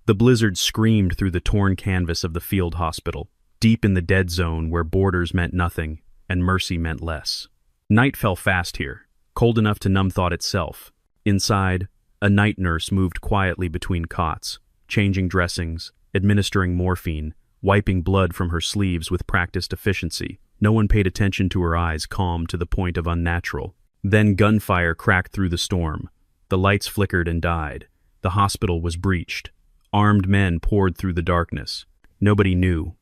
The blizzard screamed through the torn canvas of the field hospital, deep in the dead zone where borders meant nothing and mercy meant less. Night fell fast here, cold enough to numb thought itself. Inside, a night nurse moved quietly between cots, changing dressings, administering morphine, wiping blood from her sleeves with practiced efficiency. No one paid attention to her eyes, calm to the point of unnatural. Then gunfire cracked through the storm. The lights flickered and died. The hospital was breached. Armed men poured through the darkness. Nobody knew.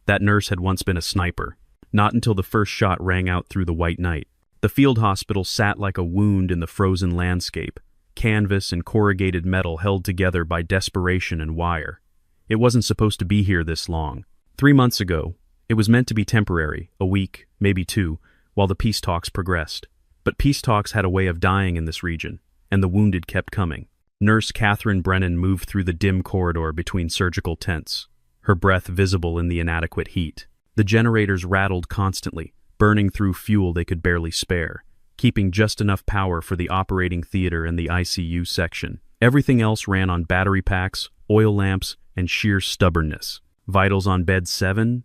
That nurse had once been a sniper. Not until the first shot rang out through the white night. The field hospital sat like a wound in the frozen landscape, canvas and corrugated metal held together by desperation and wire. It wasn't supposed to be here this long. 3 months ago, it was meant to be temporary, a week, maybe 2, while the peace talks progressed. But peace talks had a way of dying in this region, and the wounded kept coming. Nurse Catherine Brennan moved through the dim corridor between surgical tents, her breath visible in the inadequate heat. The generators rattled constantly, burning through fuel they could barely spare, keeping just enough power for the operating theater and the ICU section. Everything else ran on battery packs, oil lamps, and sheer stubbornness. Vitals on bed 7?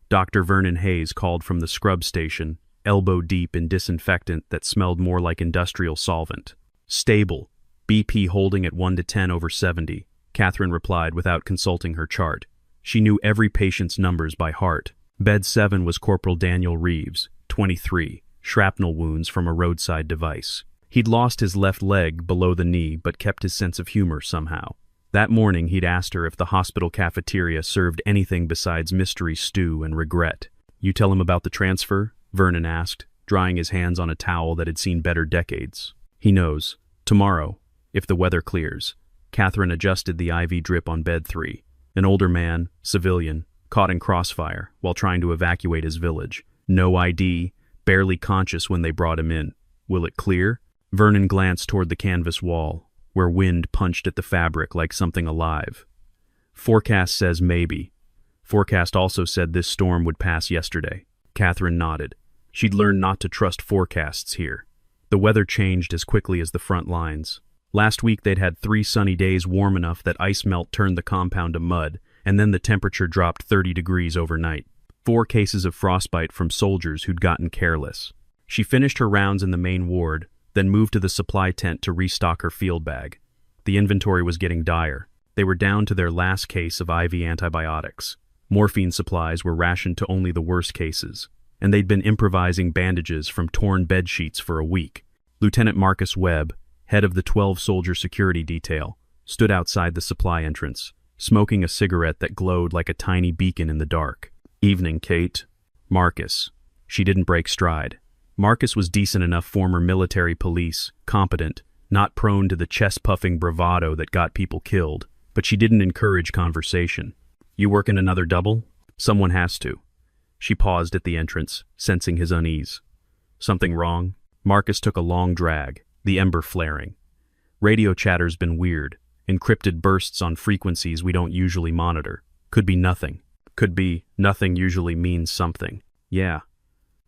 Dr. Vernon Hayes called from the scrub station, elbow deep in disinfectant that smelled more like industrial solvent. Stable, BP holding at 1 to 10 over 70, Catherine replied without consulting her chart. She knew every patient's numbers by heart. Bed 7 was Corporal Daniel Reeves, 23, shrapnel wounds from a roadside device. He'd lost his left leg below the knee but kept his sense of humor somehow. That morning he'd asked her if the hospital cafeteria served anything besides mystery stew and regret. "You tell him about the transfer?" Vernon asked, drying his hands on a towel that had seen better decades. "He knows. Tomorrow, if the weather clears." Catherine adjusted the IV drip on bed 3. An older man, civilian, caught in crossfire while trying to evacuate his village. No ID, barely conscious when they brought him in. "Will it clear?" Vernon glanced toward the canvas wall, where wind punched at the fabric like something alive. "Forecast says maybe. Forecast also said this storm would pass yesterday." Catherine nodded. She'd learned not to trust forecasts here. The weather changed as quickly as the front lines. Last week they'd had 3 sunny days warm enough that ice melt turned the compound to mud, and then the temperature dropped 30 degrees overnight. 4 cases of frostbite from soldiers who'd gotten careless. She finished her rounds in the main ward, then moved to the supply tent to restock her field bag. The inventory was getting dire. They were down to their last case of IV antibiotics. Morphine supplies were rationed to only the worst cases, and they'd been improvising bandages from torn bed sheets for a week. Lieutenant Marcus Webb, head of the 12-soldier security detail, stood outside the supply entrance, smoking a cigarette that glowed like a tiny beacon in the dark. "Evening, Kate." Marcus. She didn't break stride. Marcus was decent enough former military police, competent, not prone to the chest-puffing bravado that got people killed, but she didn't encourage conversation. "You working another double?" "Someone has to." She paused at the entrance, sensing his unease. "Something wrong?" Marcus took a long drag, the ember flaring. "Radio chatter's been weird. Encrypted bursts on frequencies we don't usually monitor. Could be nothing. Could be nothing usually means something." "Yeah."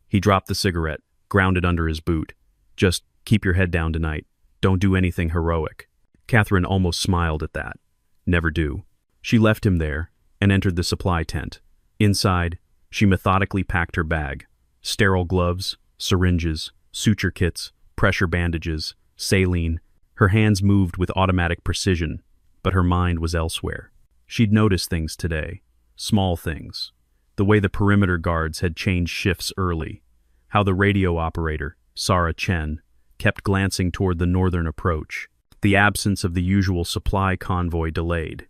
He dropped the cigarette, ground it under his boot. "Just keep your head down tonight. Don't do anything heroic." Catherine almost smiled at that. Never do. She left him there and entered the supply tent. Inside, she methodically packed her bag. Sterile gloves, syringes, suture kits, pressure bandages, saline. Her hands moved with automatic precision, but her mind was elsewhere. She'd noticed things today. Small things. The way the perimeter guards had changed shifts early. How the radio operator, Sarah Chen, kept glancing toward the northern approach. The absence of the usual supply convoy delayed.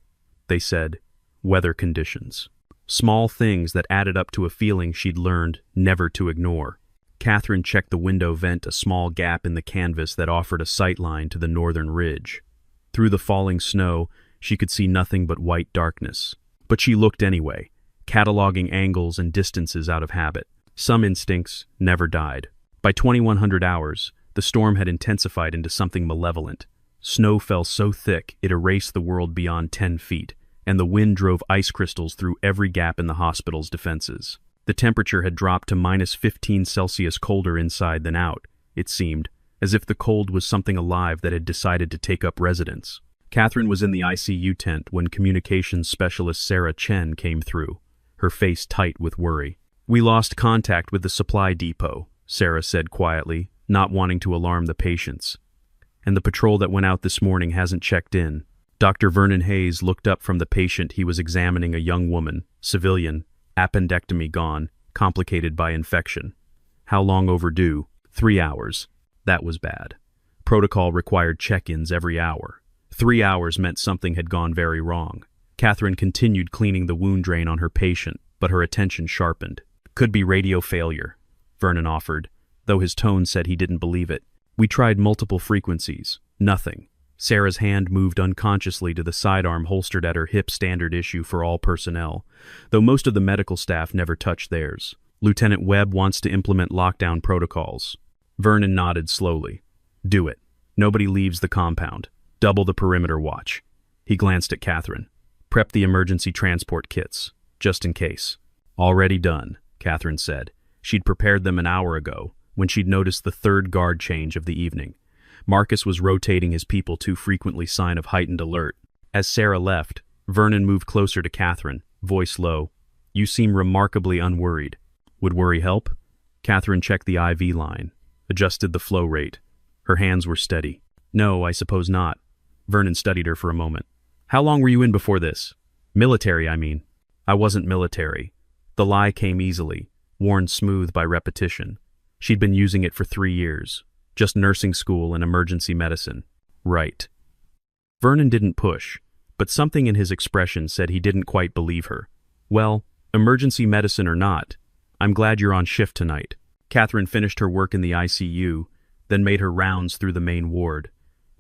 They said, weather conditions. Small things that added up to a feeling she'd learned never to ignore. Catherine checked the window vent, a small gap in the canvas that offered a sight line to the northern ridge. Through the falling snow, she could see nothing but white darkness. But she looked anyway, cataloging angles and distances out of habit. Some instincts never died. By 2100 hours, the storm had intensified into something malevolent. Snow fell so thick it erased the world beyond 10 feet, and the wind drove ice crystals through every gap in the hospital's defenses. The temperature had dropped to -15°C colder inside than out, it seemed, as if the cold was something alive that had decided to take up residence. Catherine was in the ICU tent when communications specialist Sarah Chen came through, her face tight with worry. "We lost contact with the supply depot," Sarah said quietly, not wanting to alarm the patients. "And the patrol that went out this morning hasn't checked in." Dr. Vernon Hayes looked up from the patient he was examining, a young woman, civilian, appendectomy gone, complicated by infection. "How long overdue?" 3 hours. That was bad. Protocol required check-ins every hour. 3 hours meant something had gone very wrong. Catherine continued cleaning the wound drain on her patient, but her attention sharpened. "Could be radio failure," Vernon offered, though his tone said he didn't believe it. "We tried multiple frequencies. Nothing." Sarah's hand moved unconsciously to the sidearm holstered at her hip, standard issue for all personnel, though most of the medical staff never touched theirs. "Lieutenant Webb wants to implement lockdown protocols." Vernon nodded slowly. "Do it. Nobody leaves the compound. Double the perimeter watch." He glanced at Catherine. "Prep the emergency transport kits, just in case." "Already done," Catherine said. She'd prepared them an hour ago, when she'd noticed the third guard change of the evening. Marcus was rotating his people, too frequently sign of heightened alert. As Sarah left, Vernon moved closer to Catherine, voice low. "You seem remarkably unworried. Would worry help?" Catherine checked the IV line, adjusted the flow rate. Her hands were steady. "No, I suppose not." Vernon studied her for a moment. "How long were you in before this? Military, I mean." "I wasn't military." The lie came easily, worn smooth by repetition. She'd been using it for 3 years. Just nursing school and emergency medicine. Right. Vernon didn't push, but something in his expression said he didn't quite believe her. "Well, emergency medicine or not, I'm glad you're on shift tonight." Catherine finished her work in the ICU, then made her rounds through the main ward.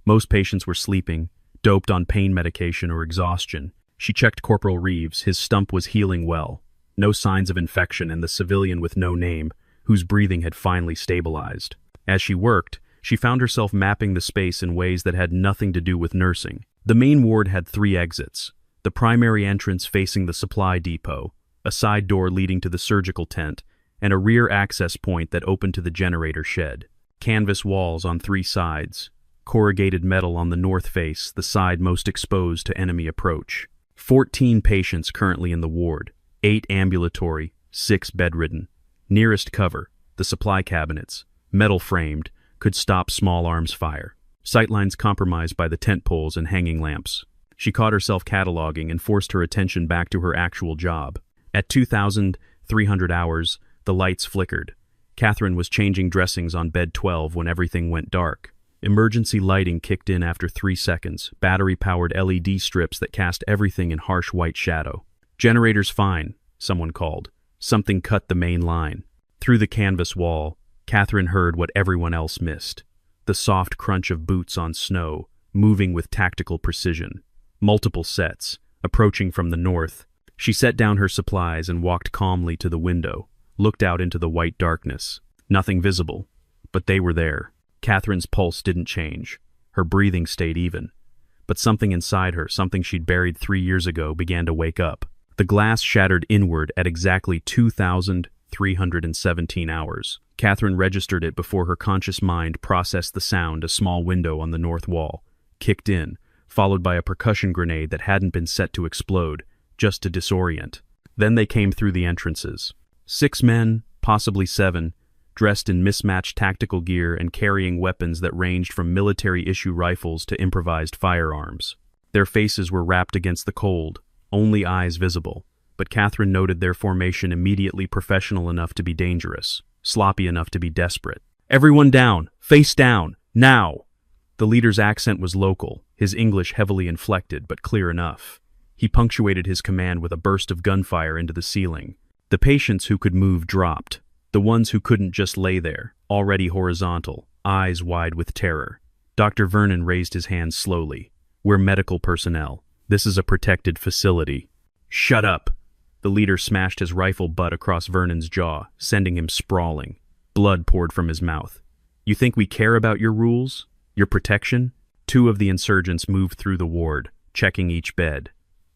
Most patients were sleeping, doped on pain medication or exhaustion. She checked Corporal Reeves. His stump was healing well. No signs of infection, and the civilian with no name, whose breathing had finally stabilized. As she worked, she found herself mapping the space in ways that had nothing to do with nursing. The main ward had 3 exits, the primary entrance facing the supply depot, a side door leading to the surgical tent, and a rear access point that opened to the generator shed. Canvas walls on 3 sides, corrugated metal on the north face, the side most exposed to enemy approach. 14 patients currently in the ward, 8 ambulatory, 6 bedridden. Nearest cover, the supply cabinets, metal framed, could stop small arms fire. Sightlines compromised by the tent poles and hanging lamps. She caught herself cataloging and forced her attention back to her actual job. At 2,300 hours, the lights flickered. Catherine was changing dressings on bed 12 when everything went dark. Emergency lighting kicked in after 3 seconds, battery-powered LED strips that cast everything in harsh white shadow. "Generator's fine," someone called. Something cut the main line. Through the canvas wall, Catherine heard what everyone else missed. The soft crunch of boots on snow, moving with tactical precision. Multiple sets, approaching from the north. She set down her supplies and walked calmly to the window, looked out into the white darkness. Nothing visible, but they were there. Catherine's pulse didn't change. Her breathing stayed even. But something inside her, something she'd buried 3 years ago, began to wake up. The glass shattered inward at exactly 2,317 hours. Catherine registered it before her conscious mind processed the sound. A small window on the north wall kicked in, followed by a percussion grenade that hadn't been set to explode, just to disorient. Then they came through the entrances. 6 men, possibly 7, dressed in mismatched tactical gear and carrying weapons that ranged from military-issue rifles to improvised firearms. Their faces were wrapped against the cold, only eyes visible, but Catherine noted their formation immediately professional enough to be dangerous, sloppy enough to be desperate. "Everyone down! Face down! Now!" The leader's accent was local, his English heavily inflected but clear enough. He punctuated his command with a burst of gunfire into the ceiling. The patients who could move dropped, the ones who couldn't just lay there, already horizontal, eyes wide with terror. Dr. Vernon raised his hand slowly. "We're medical personnel. This is a protected facility." "Shut up!" The leader smashed his rifle butt across Vernon's jaw, sending him sprawling. Blood poured from his mouth. "You think we care about your rules? Your protection?" 2 of the insurgents moved through the ward, checking each bed.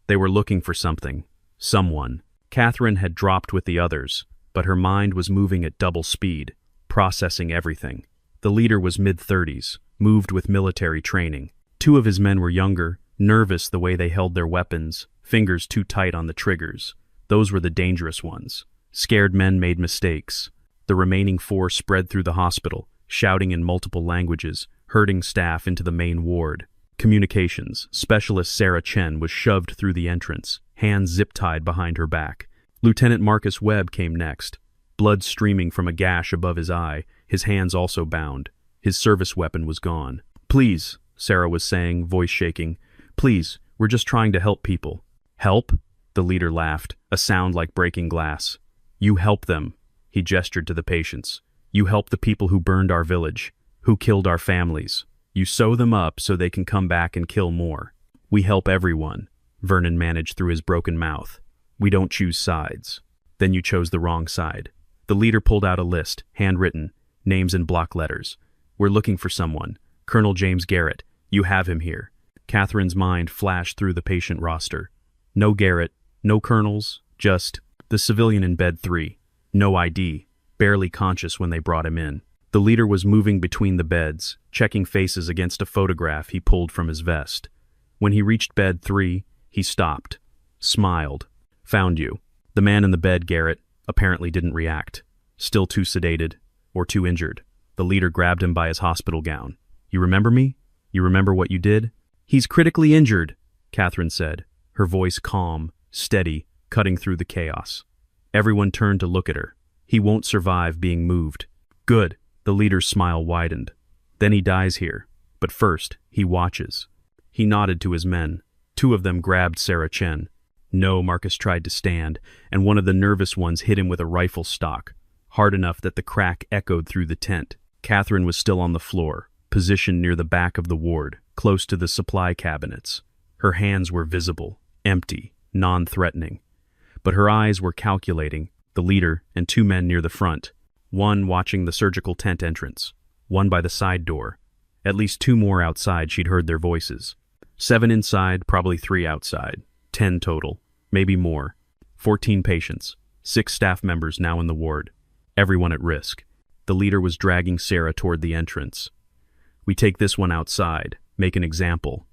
They were looking for something. Someone. Catherine had dropped with the others, but her mind was moving at double speed, processing everything. The leader was mid-30s, moved with military training. 2 of his men were younger, nervous the way they held their weapons, fingers too tight on the triggers. Those were the dangerous ones. Scared men made mistakes. The remaining 4 spread through the hospital, shouting in multiple languages, herding staff into the main ward. Communications specialist Sarah Chen was shoved through the entrance, hands zip-tied behind her back. Lieutenant Marcus Webb came next, blood streaming from a gash above his eye, his hands also bound. His service weapon was gone. "Please," Sarah was saying, voice shaking. "Please, we're just trying to help people." "Help?" The leader laughed, a sound like breaking glass. "You help them," he gestured to the patients. "You help the people who burned our village, who killed our families. You sew them up so they can come back and kill more. We help everyone," Vernon managed through his broken mouth. "We don't choose sides." "Then you chose the wrong side." The leader pulled out a list, handwritten, names in block letters. "We're looking for someone. Colonel James Garrett. You have him here." Catherine's mind flashed through the patient roster. No Garrett, no colonels, just the civilian in bed 3. No ID, barely conscious when they brought him in. The leader was moving between the beds, checking faces against a photograph he pulled from his vest. When he reached bed 3, he stopped, smiled. "Found you." The man in the bed, Garrett, apparently didn't react. Still too sedated, or too injured. The leader grabbed him by his hospital gown. "You remember me? You remember what you did?" "He's critically injured," Catherine said, her voice calm, steady, cutting through the chaos. Everyone turned to look at her. "He won't survive being moved." "Good." The leader's smile widened. "Then he dies here. But first, he watches." He nodded to his men. 2 of them grabbed Sarah Chen. No, Marcus tried to stand, and one of the nervous ones hit him with a rifle stock, hard enough that the crack echoed through the tent. Catherine was still on the floor, positioned near the back of the ward, close to the supply cabinets. Her hands were visible, empty, non-threatening. But her eyes were calculating, the leader and 2 men near the front. One watching the surgical tent entrance, one by the side door. At least 2 more outside, she'd heard their voices. 7 inside, probably 3 outside. 10 total, maybe more. 14 patients, 6 staff members now in the ward. Everyone at risk. The leader was dragging Sarah toward the entrance. "We take this one outside, make an example.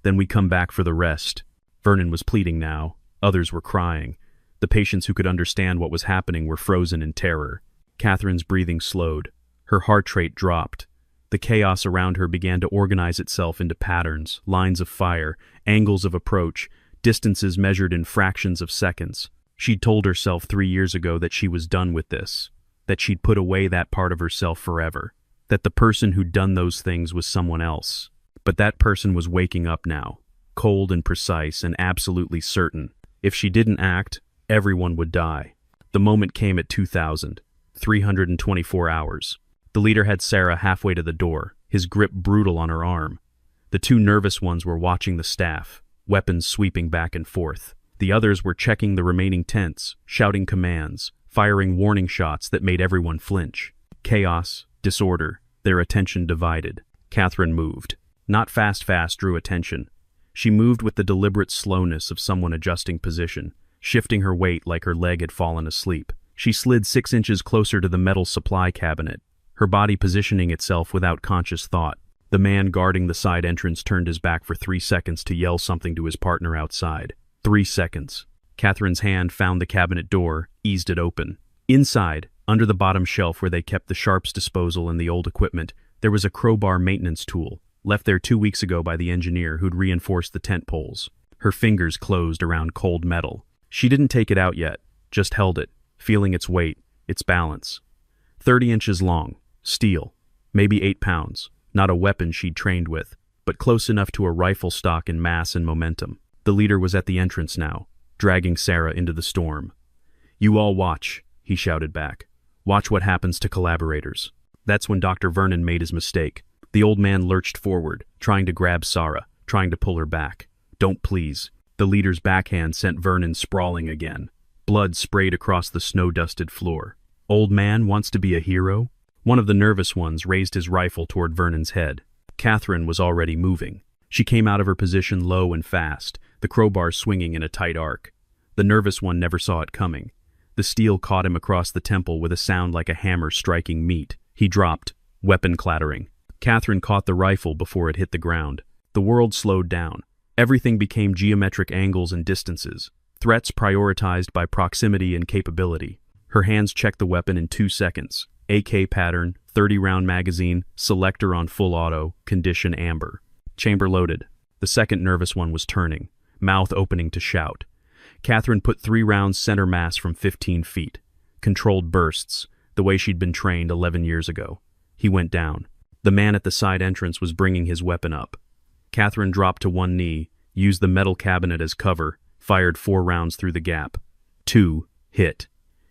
Then we come back for the rest." Vernon was pleading now. Others were crying. The patients who could understand what was happening were frozen in terror. Catherine's breathing slowed. Her heart rate dropped. The chaos around her began to organize itself into patterns, lines of fire, angles of approach, distances measured in fractions of seconds. She'd told herself 3 years ago that she was done with this, that she'd put away that part of herself forever, that the person who'd done those things was someone else. But that person was waking up now, cold and precise and absolutely certain. If she didn't act, everyone would die. The moment came at 2000. 324 hours. The leader had Sarah halfway to the door, his grip brutal on her arm. The 2 nervous ones were watching the staff, weapons sweeping back and forth. The others were checking the remaining tents, shouting commands, firing warning shots that made everyone flinch. Chaos, disorder, their attention divided. Catherine moved. Not fast drew attention. She moved with the deliberate slowness of someone adjusting position, shifting her weight like her leg had fallen asleep. She slid 6 inches closer to the metal supply cabinet, her body positioning itself without conscious thought. The man guarding the side entrance turned his back for 3 seconds to yell something to his partner outside. 3 seconds. Catherine's hand found the cabinet door, eased it open. Inside, under the bottom shelf where they kept the sharps disposal and the old equipment, there was a crowbar maintenance tool, left there 2 weeks ago by the engineer who'd reinforced the tent poles. Her fingers closed around cold metal. She didn't take it out yet, just held it, feeling its weight, its balance. 30 inches long, steel, maybe 8 pounds, not a weapon she'd trained with, but close enough to a rifle stock in mass and momentum. The leader was at the entrance now, dragging Sarah into the storm. "You all watch," he shouted back. "Watch what happens to collaborators." That's when Dr. Vernon made his mistake. The old man lurched forward, trying to grab Sarah, trying to pull her back. "Don't, please." The leader's backhand sent Vernon sprawling again. Blood sprayed across the snow-dusted floor. "Old man wants to be a hero?" One of the nervous ones raised his rifle toward Vernon's head. Catherine was already moving. She came out of her position low and fast, the crowbar swinging in a tight arc. The nervous one never saw it coming. The steel caught him across the temple with a sound like a hammer striking meat. He dropped, weapon clattering. Catherine caught the rifle before it hit the ground. The world slowed down. Everything became geometric angles and distances, threats prioritized by proximity and capability. Her hands checked the weapon in 2 seconds. AK pattern, 30-round magazine, selector on full auto, condition amber. Chamber loaded. The second nervous one was turning, mouth opening to shout. Catherine put 3 rounds center mass from 15 feet. Controlled bursts, the way she'd been trained 11 years ago. He went down. The man at the side entrance was bringing his weapon up. Catherine dropped to one knee, used the metal cabinet as cover, fired 4 rounds through the gap. 2 hit.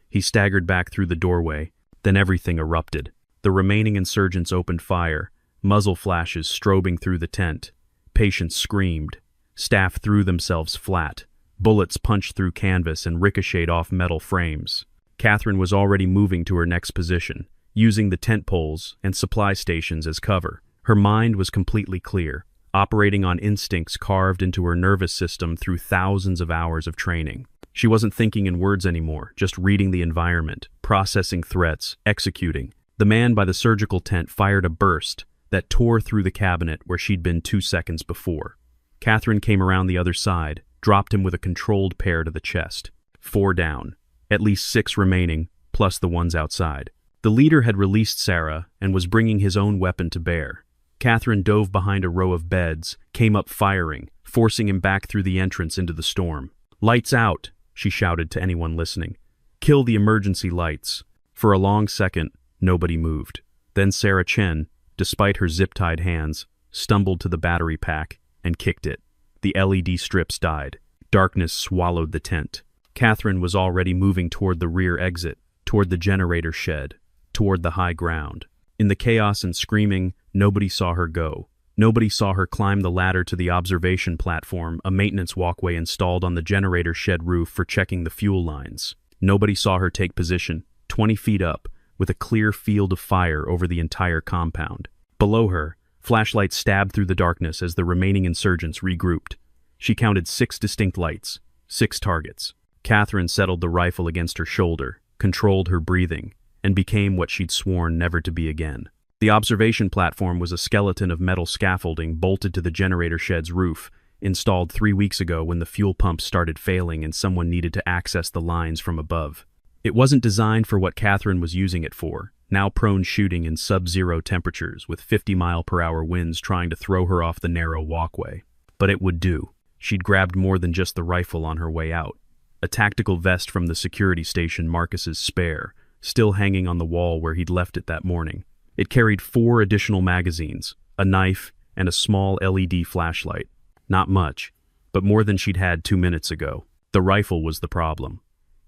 He staggered back through the doorway. Then everything erupted. The remaining insurgents opened fire, muzzle flashes strobing through the tent. Patients screamed. Staff threw themselves flat. Bullets punched through canvas and ricocheted off metal frames. Catherine was already moving to her next position, using the tent poles and supply stations as cover. Her mind was completely clear, operating on instincts carved into her nervous system through thousands of hours of training. She wasn't thinking in words anymore, just reading the environment, processing threats, executing. The man by the surgical tent fired a burst that tore through the cabinet where she'd been 2 seconds before. Catherine came around the other side, dropped him with a controlled pair to the chest. 4 down, at least 6 remaining, plus the ones outside. The leader had released Sarah and was bringing his own weapon to bear. Catherine dove behind a row of beds, came up firing, forcing him back through the entrance into the storm. "Lights out!" she shouted to anyone listening. "Kill the emergency lights." For a long second, nobody moved. Then Sarah Chen, despite her zip-tied hands, stumbled to the battery pack and kicked it. The LED strips died. Darkness swallowed the tent. Catherine was already moving toward the rear exit, toward the generator shed, toward the high ground. In the chaos and screaming, nobody saw her go. Nobody saw her climb the ladder to the observation platform, a maintenance walkway installed on the generator shed roof for checking the fuel lines. Nobody saw her take position, 20 feet up, with a clear field of fire over the entire compound. Below her, flashlights stabbed through the darkness as the remaining insurgents regrouped. She counted 6 distinct lights, 6 targets. Catherine settled the rifle against her shoulder, controlled her breathing, and became what she'd sworn never to be again. The observation platform was a skeleton of metal scaffolding bolted to the generator shed's roof, installed 3 weeks ago when the fuel pumps started failing and someone needed to access the lines from above. It wasn't designed for what Catherine was using it for, now prone shooting in sub-zero temperatures with 50-mile-per-hour winds trying to throw her off the narrow walkway. But it would do. She'd grabbed more than just the rifle on her way out. A tactical vest from the security station Marcus's spare, still hanging on the wall where he'd left it that morning. It carried 4 additional magazines, a knife, and a small LED flashlight. Not much, but more than she'd had 2 minutes ago. The rifle was the problem.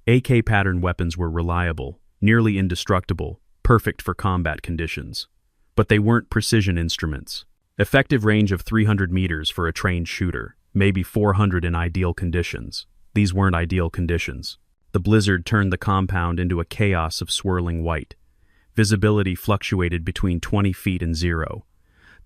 AK pattern weapons were reliable, nearly indestructible, perfect for combat conditions. But they weren't precision instruments. Effective range of 300 meters for a trained shooter, maybe 400 in ideal conditions. These weren't ideal conditions. The blizzard turned the compound into a chaos of swirling white. Visibility fluctuated between 20 feet and 0.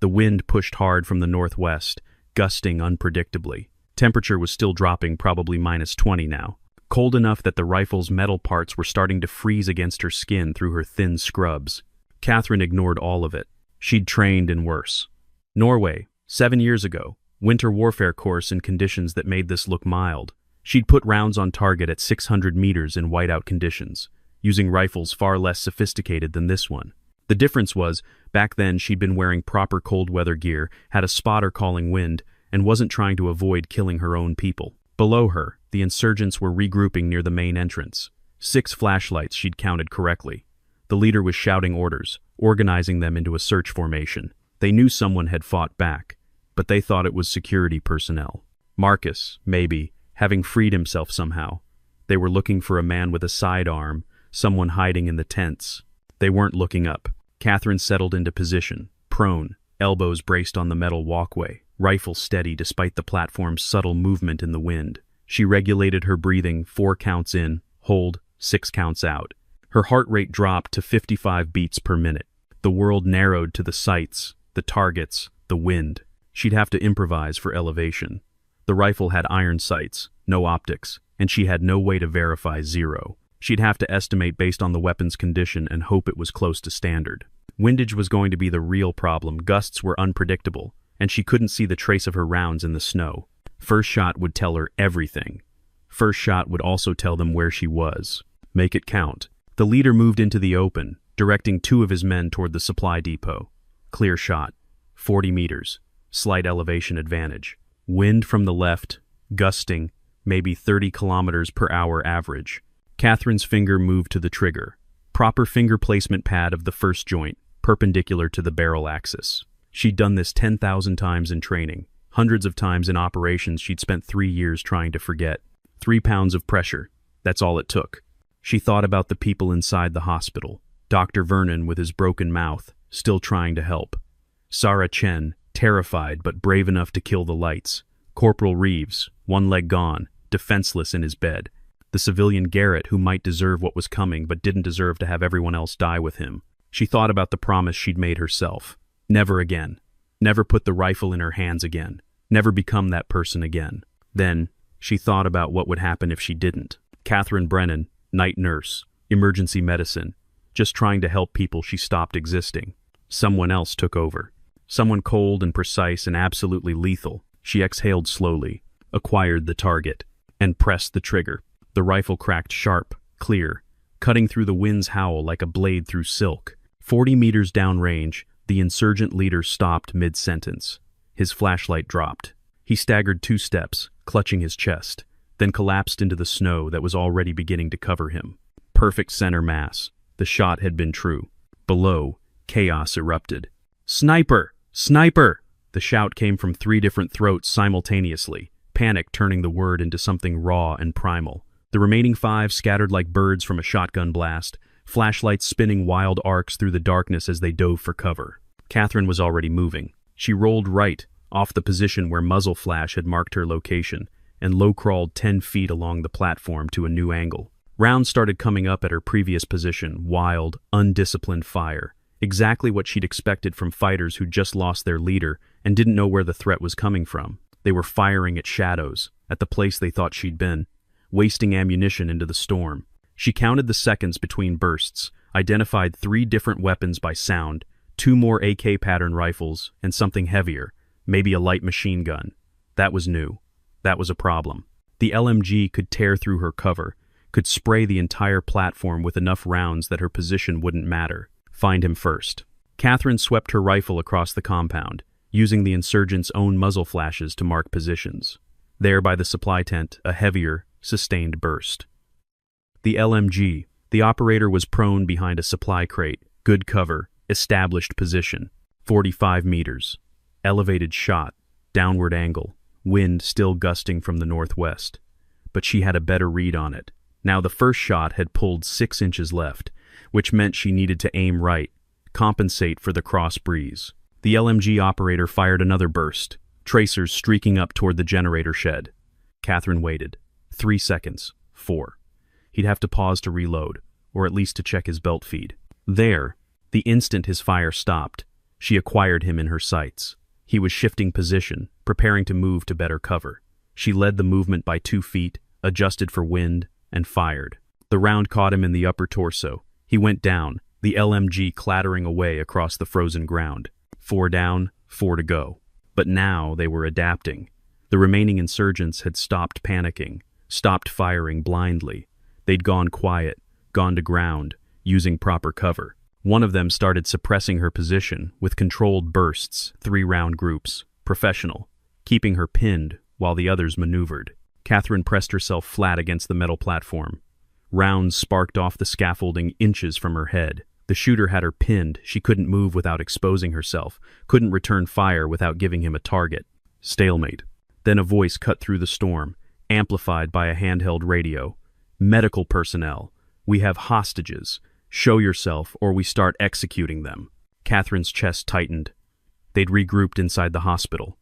The wind pushed hard from the northwest, gusting unpredictably. Temperature was still dropping, probably -20 now. Cold enough that the rifle's metal parts were starting to freeze against her skin through her thin scrubs. Catherine ignored all of it. She'd trained in worse. Norway, 7 years ago, winter warfare course in conditions that made this look mild. She'd put rounds on target at 600 meters in whiteout conditions, using rifles far less sophisticated than this one. The difference was, back then she'd been wearing proper cold weather gear, had a spotter calling wind, and wasn't trying to avoid killing her own people. Below her, the insurgents were regrouping near the main entrance. 6 flashlights she'd counted correctly. The leader was shouting orders, organizing them into a search formation. They knew someone had fought back, but they thought it was security personnel. Marcus, maybe, having freed himself somehow. They were looking for a man with a sidearm, someone hiding in the tents. They weren't looking up. Catherine settled into position, prone, elbows braced on the metal walkway, rifle steady despite the platform's subtle movement in the wind. She regulated her breathing, 4 counts in, hold, 6 counts out. Her heart rate dropped to 55 beats per minute. The world narrowed to the sights, the targets, the wind. She'd have to improvise for elevation. The rifle had iron sights, no optics, and she had no way to verify 0. She'd have to estimate based on the weapon's condition and hope it was close to standard. Windage was going to be the real problem. Gusts were unpredictable, and she couldn't see the trace of her rounds in the snow. First shot would tell her everything. First shot would also tell them where she was. Make it count. The leader moved into the open, directing 2 of his men toward the supply depot. Clear shot. 40 meters. Slight elevation advantage. Wind from the left, gusting, maybe 30 kilometers per hour average. Catherine's finger moved to the trigger. Proper finger placement pad of the first joint, perpendicular to the barrel axis. She'd done this 10,000 times in training. Hundreds of times in operations she'd spent 3 years trying to forget. 3 pounds of pressure. That's all it took. She thought about the people inside the hospital. Dr. Vernon with his broken mouth, still trying to help. Sarah Chen, terrified but brave enough to kill the lights. Corporal Reeves, 1 leg gone, defenseless in his bed. The civilian Garrett who might deserve what was coming but didn't deserve to have everyone else die with him. She thought about the promise she'd made herself. Never again. Never put the rifle in her hands again. Never become that person again. Then, she thought about what would happen if she didn't. Catherine Brennan, night nurse, emergency medicine, just trying to help people she stopped existing. Someone else took over. Someone cold and precise and absolutely lethal. She exhaled slowly, acquired the target, and pressed the trigger. The rifle cracked sharp, clear, cutting through the wind's howl like a blade through silk. 40 meters downrange, the insurgent leader stopped mid-sentence. His flashlight dropped. He staggered 2 steps, clutching his chest, then collapsed into the snow that was already beginning to cover him. Perfect center mass. The shot had been true. Below, chaos erupted. "Sniper! Sniper!" The shout came from 3 different throats simultaneously, panic turning the word into something raw and primal. The remaining 5 scattered like birds from a shotgun blast, flashlights spinning wild arcs through the darkness as they dove for cover. Catherine was already moving. She rolled right, off the position where muzzle flash had marked her location, and low-crawled 10 feet along the platform to a new angle. Rounds started coming up at her previous position, wild, undisciplined fire. Exactly what she'd expected from fighters who'd just lost their leader and didn't know where the threat was coming from. They were firing at shadows, at the place they thought she'd been, wasting ammunition into the storm. She counted the seconds between bursts, identified 3 different weapons by sound, 2 more AK pattern rifles, and something heavier, maybe a light machine gun. That was new. That was a problem. The LMG could tear through her cover, could spray the entire platform with enough rounds that her position wouldn't matter. Find him first. Catherine swept her rifle across the compound, using the insurgents' own muzzle flashes to mark positions. There by the supply tent, a heavier, sustained burst. The LMG. The operator was prone behind a supply crate, good cover, established position. 45 meters. Elevated shot, downward angle, wind still gusting from the northwest. But she had a better read on it. Now the first shot had pulled 6 inches left, which meant she needed to aim right, compensate for the cross breeze. The LMG operator fired another burst, tracers streaking up toward the generator shed. Catherine waited. 3 seconds. 4. He'd have to pause to reload, or at least to check his belt feed. There, the instant his fire stopped, she acquired him in her sights. He was shifting position, preparing to move to better cover. She led the movement by 2 feet, adjusted for wind, and fired. The round caught him in the upper torso. He went down, the LMG clattering away across the frozen ground. 4 down, 4 to go. But now they were adapting. The remaining insurgents had stopped panicking, stopped firing blindly. They'd gone quiet, gone to ground, using proper cover. One of them started suppressing her position with controlled bursts, 3-round groups, professional, keeping her pinned while the others maneuvered. Catherine pressed herself flat against the metal platform. Rounds sparked off the scaffolding inches from her head. The shooter had her pinned. She couldn't move without exposing herself, couldn't return fire without giving him a target. Stalemate. Then a voice cut through the storm, amplified by a handheld radio. "Medical personnel. We have hostages. Show yourself or we start executing them." Catherine's chest tightened. They'd regrouped inside the hospital.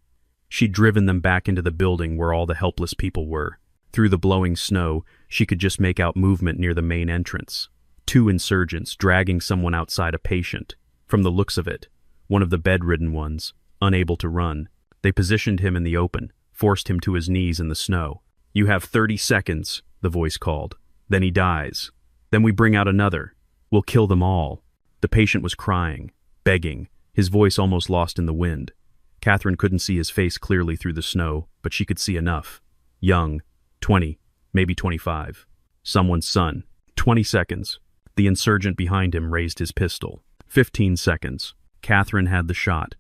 She'd driven them back into the building where all the helpless people were. Through the blowing snow, she could just make out movement near the main entrance. 2 insurgents dragging someone outside a patient. From the looks of it, one of the bedridden ones, unable to run. They positioned him in the open, forced him to his knees in the snow. "You have 30 seconds, the voice called. "Then he dies. Then we bring out another. We'll kill them all." The patient was crying, begging, his voice almost lost in the wind. Catherine couldn't see his face clearly through the snow, but she could see enough. Young, 20, maybe 25. Someone's son. 20 seconds. The insurgent behind him raised his pistol. 15 seconds. Catherine had the shot.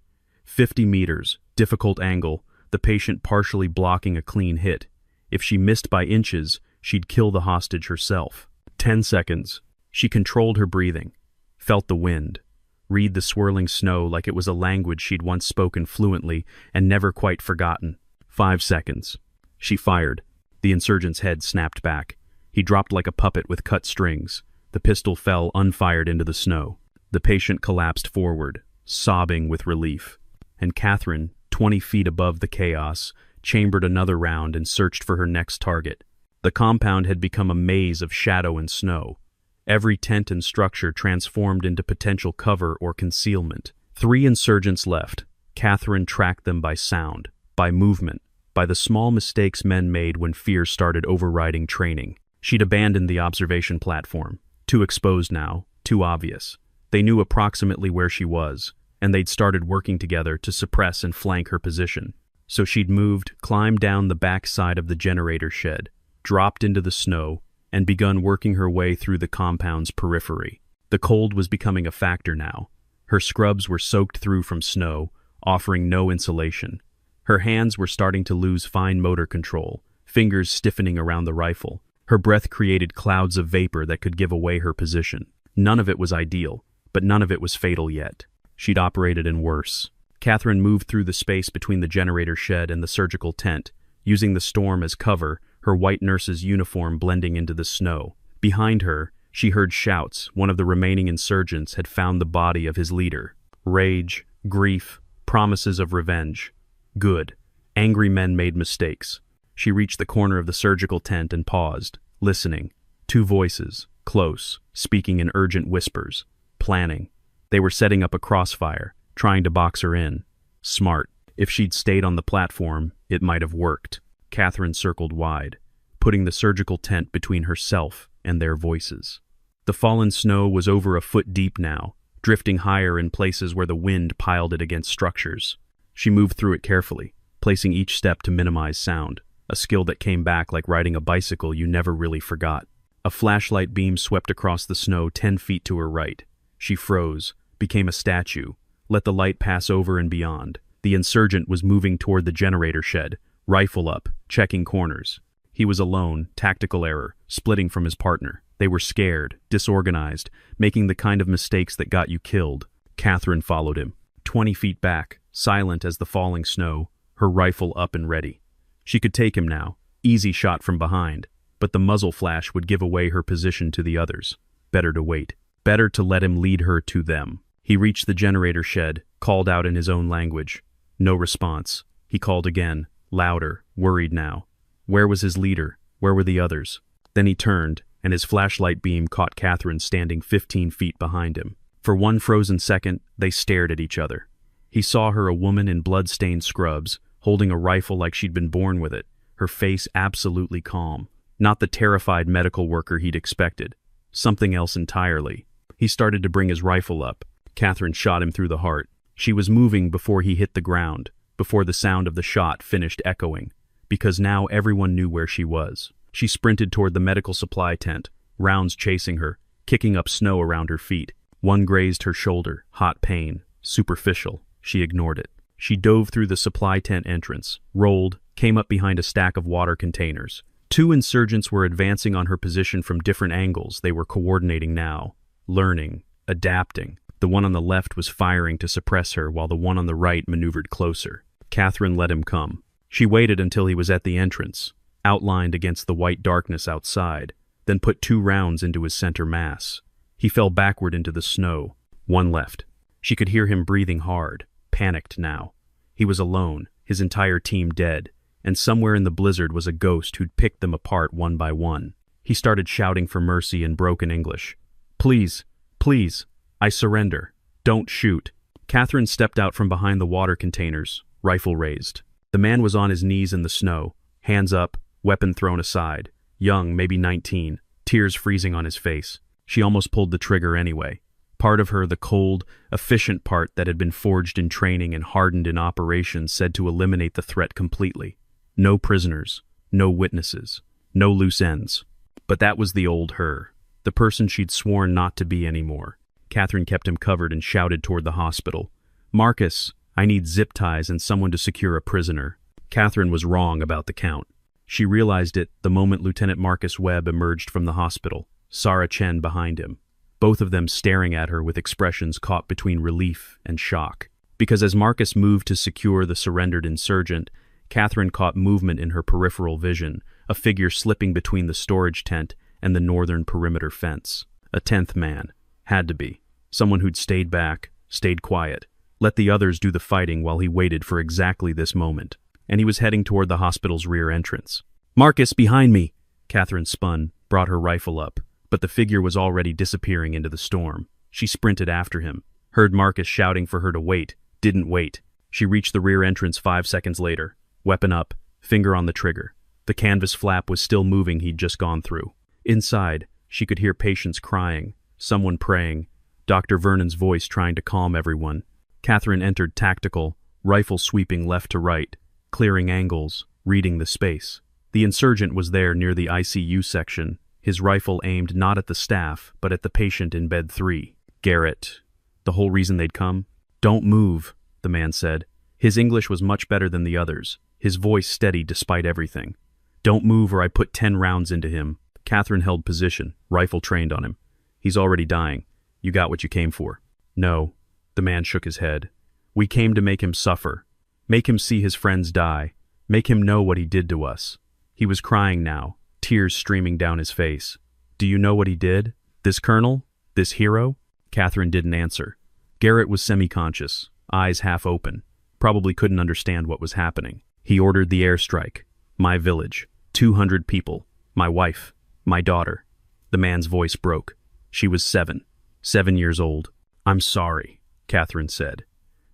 50 meters, difficult angle, the patient partially blocking a clean hit. If she missed by inches, she'd kill the hostage herself. 10 seconds. She controlled her breathing, felt the wind, read the swirling snow like it was a language she'd once spoken fluently and never quite forgotten. 5 seconds. She fired. The insurgent's head snapped back. He dropped like a puppet with cut strings. The pistol fell unfired into the snow. The patient collapsed forward, sobbing with relief. And Catherine, 20 feet above the chaos, chambered another round and searched for her next target. The compound had become a maze of shadow and snow. Every tent and structure transformed into potential cover or concealment. 3 insurgents left. Catherine tracked them by sound, by movement, by the small mistakes men made when fear started overriding training. She'd abandoned the observation platform. Too exposed now, too obvious. They knew approximately where she was, and they'd started working together to suppress and flank her position. So she'd moved, climbed down the back side of the generator shed, dropped into the snow, and begun working her way through the compound's periphery. The cold was becoming a factor now. Her scrubs were soaked through from snow, offering no insulation. Her hands were starting to lose fine motor control, fingers stiffening around the rifle. Her breath created clouds of vapor that could give away her position. None of it was ideal, but none of it was fatal yet. She'd operated in worse. Catherine moved through the space between the generator shed and the surgical tent, using the storm as cover, her white nurse's uniform blending into the snow. Behind her, she heard shouts. One of the remaining insurgents had found the body of his leader. Rage, grief, promises of revenge. Good. Angry men made mistakes. She reached the corner of the surgical tent and paused, listening. 2 voices, close, speaking in urgent whispers. Planning. They were setting up a crossfire, trying to box her in. Smart. If she'd stayed on the platform, it might have worked. Catherine circled wide, putting the surgical tent between herself and their voices. The fallen snow was over a foot deep now, drifting higher in places where the wind piled it against structures. She moved through it carefully, placing each step to minimize sound, a skill that came back like riding a bicycle you never really forgot. A flashlight beam swept across the snow 10 feet to her right. She froze, became a statue, let the light pass over and beyond. The insurgent was moving toward the generator shed, rifle up, checking corners. He was alone, tactical error, splitting from his partner. They were scared, disorganized, making the kind of mistakes that got you killed. Catherine followed him, 20 feet back, silent as the falling snow, her rifle up and ready. She could take him now, easy shot from behind, but the muzzle flash would give away her position to the others. Better to wait. Better to let him lead her to them. He reached the generator shed, called out in his own language. No response. He called again, louder, worried now. Where was his leader? Where were the others? Then he turned, and his flashlight beam caught Catherine standing 15 feet behind him. For one frozen second, they stared at each other. He saw her, a woman in blood-stained scrubs, holding a rifle like she'd been born with it, her face absolutely calm. Not the terrified medical worker he'd expected. Something else entirely. He started to bring his rifle up. Catherine shot him through the heart. She was moving before he hit the ground, before the sound of the shot finished echoing, because now everyone knew where she was. She sprinted toward the medical supply tent, rounds chasing her, kicking up snow around her feet. One grazed her shoulder, hot pain, superficial. She ignored it. She dove through the supply tent entrance, rolled, came up behind a stack of water containers. 2 insurgents were advancing on her position from different angles. They were coordinating now, learning, adapting. The one on the left was firing to suppress her, while the one on the right maneuvered closer. Catherine let him come. She waited until he was at the entrance, outlined against the white darkness outside, then put 2 rounds into his center mass. He fell backward into the snow. 1 left. She could hear him breathing hard, panicked now. He was alone, his entire team dead, and somewhere in the blizzard was a ghost who'd picked them apart one by one. He started shouting for mercy in broken English. Please, please, I surrender. Don't shoot. Catherine stepped out from behind the water containers, rifle raised. The man was on his knees in the snow, hands up, weapon thrown aside. Young, maybe 19, tears freezing on his face. She almost pulled the trigger anyway. Part of her, the cold, efficient part that had been forged in training and hardened in operations, said to eliminate the threat completely. No prisoners, no witnesses, no loose ends. But that was the old her, the person she'd sworn not to be anymore. Catherine kept him covered and shouted toward the hospital. "Marcus, I need zip ties and someone to secure a prisoner." Catherine was wrong about the count. She realized it the moment Lieutenant Marcus Webb emerged from the hospital, Sarah Chen behind him, both of them staring at her with expressions caught between relief and shock. Because as Marcus moved to secure the surrendered insurgent, Catherine caught movement in her peripheral vision, a figure slipping between the storage tent and the northern perimeter fence. A 10th man. Had to be. Someone who'd stayed back, stayed quiet, let the others do the fighting while he waited for exactly this moment. And he was heading toward the hospital's rear entrance. "Marcus, behind me!" Catherine spun, brought her rifle up, but the figure was already disappearing into the storm. She sprinted after him, heard Marcus shouting for her to wait, didn't wait. She reached the rear entrance 5 seconds later, weapon up, finger on the trigger. The canvas flap was still moving he'd just gone through. Inside, she could hear patients crying, someone praying, Dr. Vernon's voice trying to calm everyone. Catherine entered tactical, rifle sweeping left to right, clearing angles, reading the space. The insurgent was there near the ICU section, his rifle aimed not at the staff, but at the patient in bed 3. Garrett. The whole reason they'd come? "Don't move," the man said. His English was much better than the others, his voice steady despite everything. "Don't move or I put 10 rounds into him." Catherine held position, rifle trained on him. "He's already dying. You got what you came for." "No." The man shook his head. "We came to make him suffer. Make him see his friends die. Make him know what he did to us." He was crying now, tears streaming down his face. "Do you know what he did? This colonel? This hero?" Catherine didn't answer. Garrett was semi-conscious, eyes half open. Probably couldn't understand what was happening. He ordered the airstrike. "My village. 200 people. My wife. My daughter." The man's voice broke. She was 7. 7 years old. "I'm sorry," Catherine said.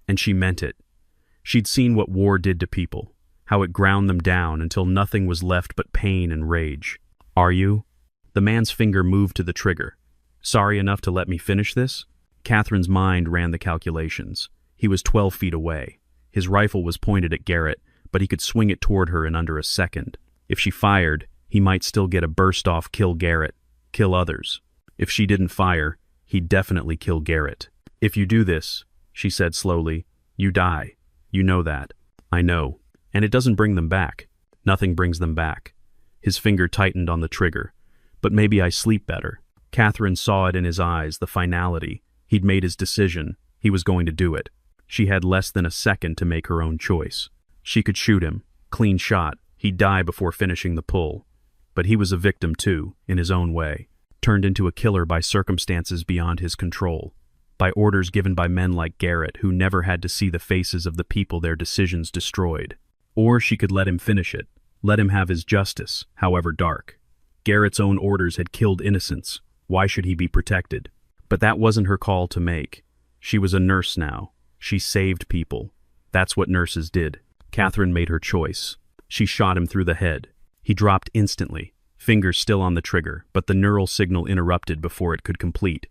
And she meant it. She'd seen what war did to people, how it ground them down until nothing was left but pain and rage. "Are you?" The man's finger moved to the trigger. "Sorry enough to let me finish this?" Catherine's mind ran the calculations. He was 12 feet away. His rifle was pointed at Garrett, but he could swing it toward her in under a second. If she fired, he might still get a burst-off kill Garrett, kill others. If she didn't fire, he'd definitely kill Garrett. "If you do this," she said slowly, "you die. You know that." "I know. And it doesn't bring them back. Nothing brings them back." His finger tightened on the trigger. "But maybe I sleep better." Catherine saw it in his eyes, the finality. He'd made his decision. He was going to do it. She had less than a second to make her own choice. She could shoot him. Clean shot. He'd die before finishing the pull. But he was a victim too, in his own way. Turned into a killer by circumstances beyond his control. By orders given by men like Garrett, who never had to see the faces of the people their decisions destroyed. Or she could let him finish it. Let him have his justice, however dark. Garrett's own orders had killed innocents. Why should he be protected? But that wasn't her call to make. She was a nurse now. She saved people. That's what nurses did. Catherine made her choice. She shot him through the head. He dropped instantly, fingers still on the trigger, but the neural signal interrupted before it could complete.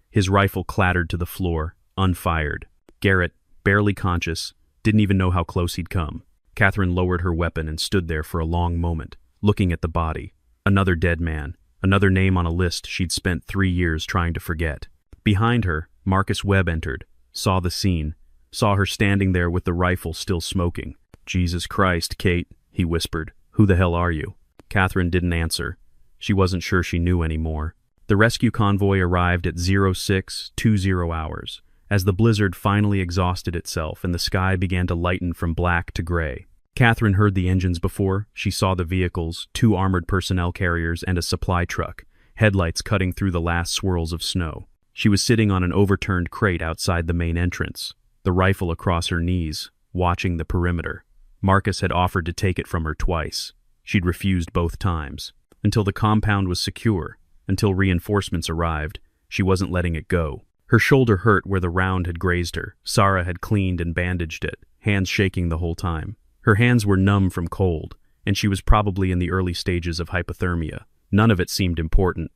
His rifle clattered to the floor, unfired. Garrett, barely conscious, didn't even know how close he'd come. Catherine lowered her weapon and stood there for a long moment, looking at the body. Another dead man, another name on a list she'd spent 3 years trying to forget. Behind her, Marcus Webb entered, saw the scene, saw her standing there with the rifle still smoking. "Jesus Christ, Kate," he whispered. "Who the hell are you?" Catherine didn't answer. She wasn't sure she knew anymore. The rescue convoy arrived at 0620 hours, as the blizzard finally exhausted itself and the sky began to lighten from black to gray. Catherine heard the engines before she saw the vehicles, 2 armored personnel carriers and a supply truck, headlights cutting through the last swirls of snow. She was sitting on an overturned crate outside the main entrance, the rifle across her knees, watching the perimeter. Marcus had offered to take it from her twice. She'd refused both times. Until the compound was secure, until reinforcements arrived, she wasn't letting it go. Her shoulder hurt where the round had grazed her. Sarah had cleaned and bandaged it, hands shaking the whole time. Her hands were numb from cold, and she was probably in the early stages of hypothermia. None of it seemed important.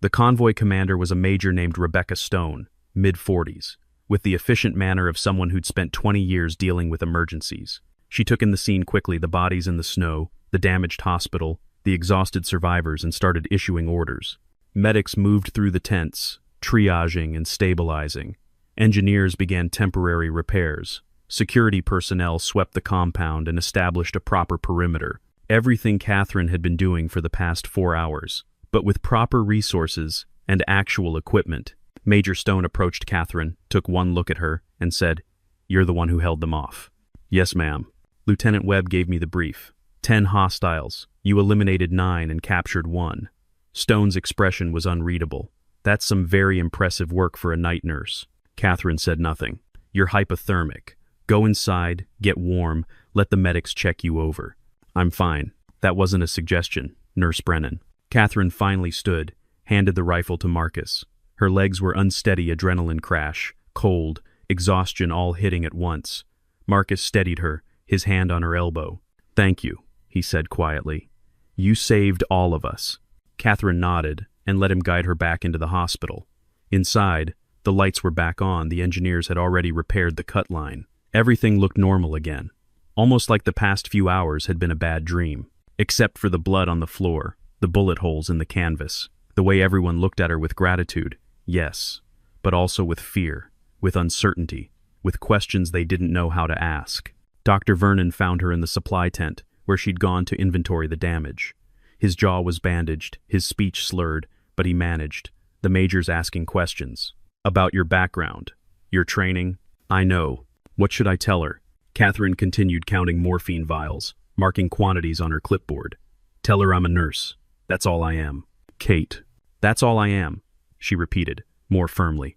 The convoy commander was a major named Rebecca Stone, mid-40s, with the efficient manner of someone who'd spent 20 years dealing with emergencies. She took in the scene quickly, the bodies in the snow, the damaged hospital, the exhausted survivors, and started issuing orders. Medics moved through the tents, triaging and stabilizing. Engineers began temporary repairs. Security personnel swept the compound and established a proper perimeter. Everything Catherine had been doing for the past 4 hours, but with proper resources and actual equipment. Major Stone approached Catherine, took one look at her, and said, "You're the one who held them off." "Yes, ma'am. Lieutenant Webb gave me the brief. 10 hostiles. You eliminated 9 and captured 1. Stone's expression was unreadable. "That's some very impressive work for a night nurse." Catherine said nothing. "You're hypothermic. Go inside, get warm, let the medics check you over." "I'm fine." "That wasn't a suggestion, Nurse Brennan." Catherine finally stood, handed the rifle to Marcus. Her legs were unsteady, adrenaline crash, cold, exhaustion all hitting at once. Marcus steadied her, his hand on her elbow. "Thank you," he said quietly. "You saved all of us." Catherine nodded and let him guide her back into the hospital. Inside, the lights were back on. The engineers had already repaired the cut line. Everything looked normal again, almost like the past few hours had been a bad dream, except for the blood on the floor, the bullet holes in the canvas, the way everyone looked at her with gratitude, yes, but also with fear, with uncertainty, with questions they didn't know how to ask. Dr. Vernon found her in the supply tent, where she'd gone to inventory the damage. His jaw was bandaged, his speech slurred, but he managed. The major's asking questions. "About your background, your training." "I know. What should I tell her?" Catherine continued counting morphine vials, marking quantities on her clipboard. "Tell her I'm a nurse. That's all I am." "Kate." "That's all I am," she repeated, more firmly.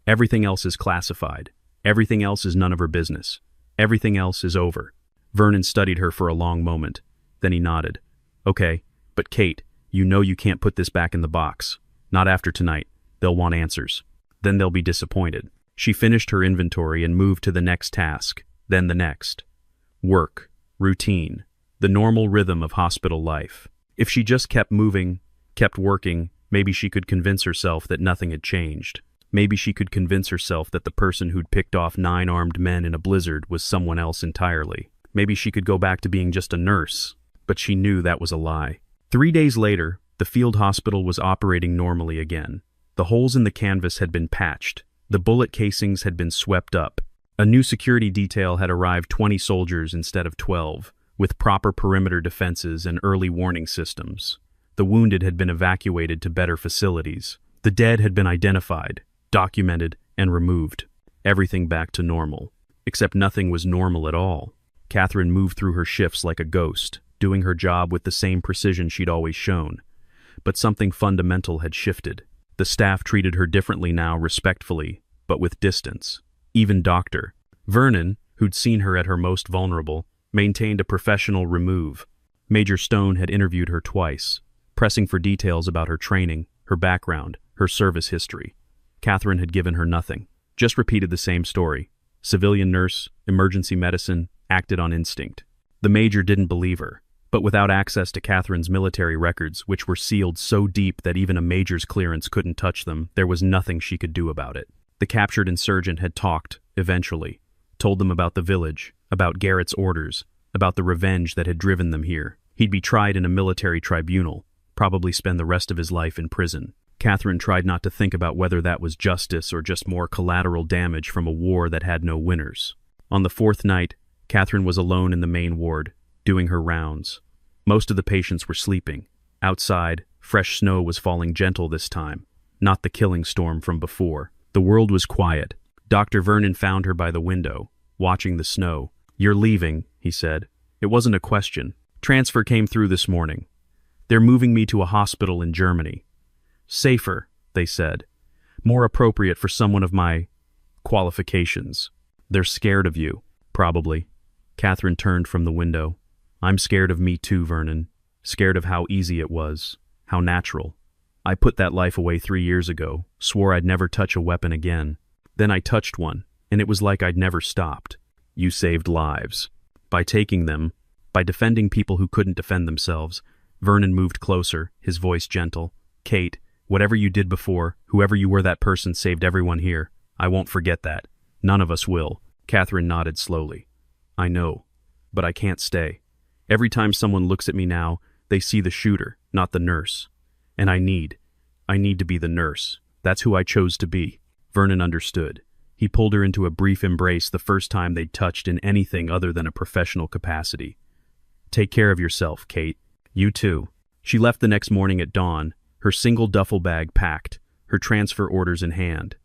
"Everything else is classified. Everything else is none of her business. Everything else is over." Vernon studied her for a long moment. Then he nodded. "Okay, but Kate, you know you can't put this back in the box. Not after tonight. They'll want answers. Then they'll be disappointed." She finished her inventory and moved to the next task, then the next. Work, routine, the normal rhythm of hospital life. If she just kept moving, kept working, maybe she could convince herself that nothing had changed. Maybe she could convince herself that the person who'd picked off 9 armed men in a blizzard was someone else entirely. Maybe she could go back to being just a nurse, but she knew that was a lie. 3 days later, the field hospital was operating normally again. The holes in the canvas had been patched. The bullet casings had been swept up. A new security detail had arrived, 20 soldiers instead of 12, with proper perimeter defenses and early warning systems. The wounded had been evacuated to better facilities. The dead had been identified, documented, and removed. Everything back to normal. Except nothing was normal at all. Catherine moved through her shifts like a ghost, doing her job with the same precision she'd always shown. But something fundamental had shifted. The staff treated her differently now, respectfully, but with distance. Even Dr. Vernon, who'd seen her at her most vulnerable, maintained a professional remove. Major Stone had interviewed her twice, pressing for details about her training, her background, her service history. Catherine had given her nothing, just repeated the same story. Civilian nurse, emergency medicine, acted on instinct. The major didn't believe her. But without access to Catherine's military records, which were sealed so deep that even a major's clearance couldn't touch them, there was nothing she could do about it. The captured insurgent had talked, eventually, told them about the village, about Garrett's orders, about the revenge that had driven them here. He'd be tried in a military tribunal, probably spend the rest of his life in prison. Catherine tried not to think about whether that was justice or just more collateral damage from a war that had no winners. On the 4th night, Catherine was alone in the main ward, doing her rounds. Most of the patients were sleeping. Outside, fresh snow was falling, gentle this time, not the killing storm from before. The world was quiet. Dr. Vernon found her by the window, watching the snow. "You're leaving," he said. It wasn't a question. "Transfer came through this morning. They're moving me to a hospital in Germany. Safer," they said. "More appropriate for someone of my qualifications." "They're scared of you." "Probably." Catherine turned from the window. "I'm scared of me too, Vernon. Scared of how easy it was, how natural. I put that life away 3 years ago, swore I'd never touch a weapon again. Then I touched one, and it was like I'd never stopped. You saved lives. By taking them, by defending people who couldn't defend themselves." Vernon moved closer, his voice gentle. "Kate, whatever you did before, whoever you were, that person saved everyone here. I won't forget that. None of us will. Catherine nodded slowly. I know, but I can't stay. Every time someone looks at me now, they see the shooter, not the nurse. And I need to be the nurse. That's who I chose to be. Vernon understood. He pulled her into a brief embrace the first time they'd touched in anything other than a professional capacity. Take care of yourself, Kate. You too. She left the next morning at dawn, her single duffel bag packed, her transfer orders in hand.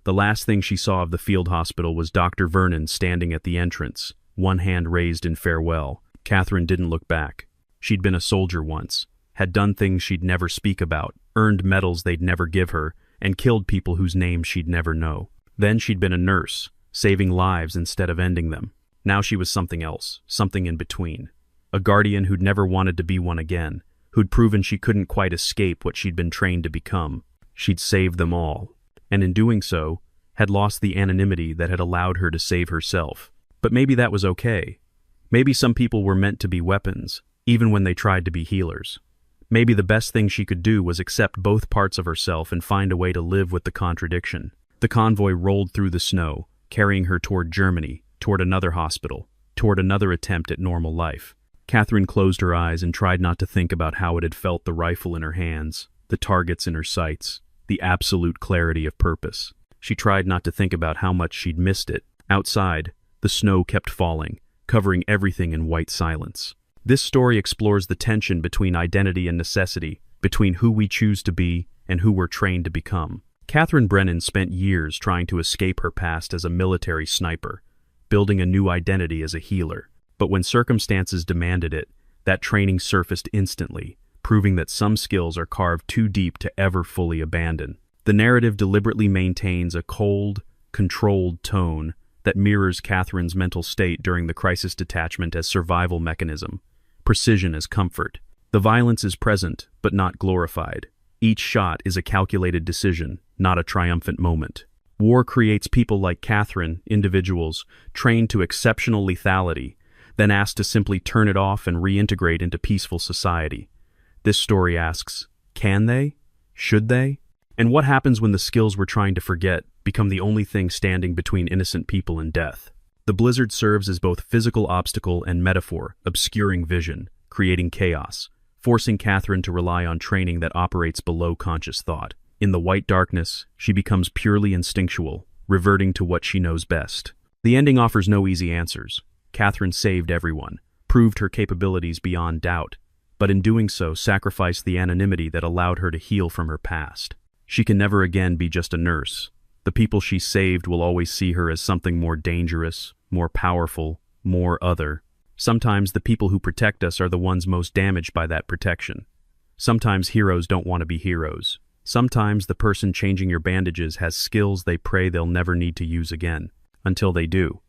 The last thing she saw of the field hospital was Dr. Vernon standing at the entrance, one hand raised in farewell. Catherine didn't look back. She'd been a soldier once, had done things she'd never speak about, earned medals they'd never give her, and killed people whose names she'd never know. Then she'd been a nurse, saving lives instead of ending them. Now she was something else, something in between. A guardian who'd never wanted to be one again, who'd proven she couldn't quite escape what she'd been trained to become. She'd saved them all, and in doing so, had lost the anonymity that had allowed her to save herself. But maybe that was okay. Maybe some people were meant to be weapons, even when they tried to be healers. Maybe the best thing she could do was accept both parts of herself and find a way to live with the contradiction. The convoy rolled through the snow, carrying her toward Germany, toward another hospital, toward another attempt at normal life. Catherine closed her eyes and tried not to think about how it had felt, the rifle in her hands, the targets in her sights, the absolute clarity of purpose. She tried not to think about how much she'd missed it. Outside, the snow kept falling, covering everything in white silence. This story explores the tension between identity and necessity, between who we choose to be and who we're trained to become. Catherine Brennan spent years trying to escape her past as a military sniper, building a new identity as a healer. But when circumstances demanded it, that training surfaced instantly, proving that some skills are carved too deep to ever fully abandon. The narrative deliberately maintains a cold, controlled tone that mirrors Catherine's mental state during the crisis detachment as survival mechanism, precision as comfort. The violence is present, but not glorified. Each shot is a calculated decision, not a triumphant moment. War creates people like Catherine, individuals trained to exceptional lethality, then asked to simply turn it off and reintegrate into peaceful society. This story asks, can they? Should they? And what happens when the skills we're trying to forget become the only thing standing between innocent people and death? The blizzard serves as both physical obstacle and metaphor, obscuring vision, creating chaos, forcing Catherine to rely on training that operates below conscious thought. In the white darkness, she becomes purely instinctual, reverting to what she knows best. The ending offers no easy answers. Catherine saved everyone, proved her capabilities beyond doubt, but in doing so sacrificed the anonymity that allowed her to heal from her past. She can never again be just a nurse. The people she saved will always see her as something more dangerous, more powerful, more other. Sometimes the people who protect us are the ones most damaged by that protection. Sometimes heroes don't want to be heroes. Sometimes the person changing your bandages has skills they pray they'll never need to use again, until they do.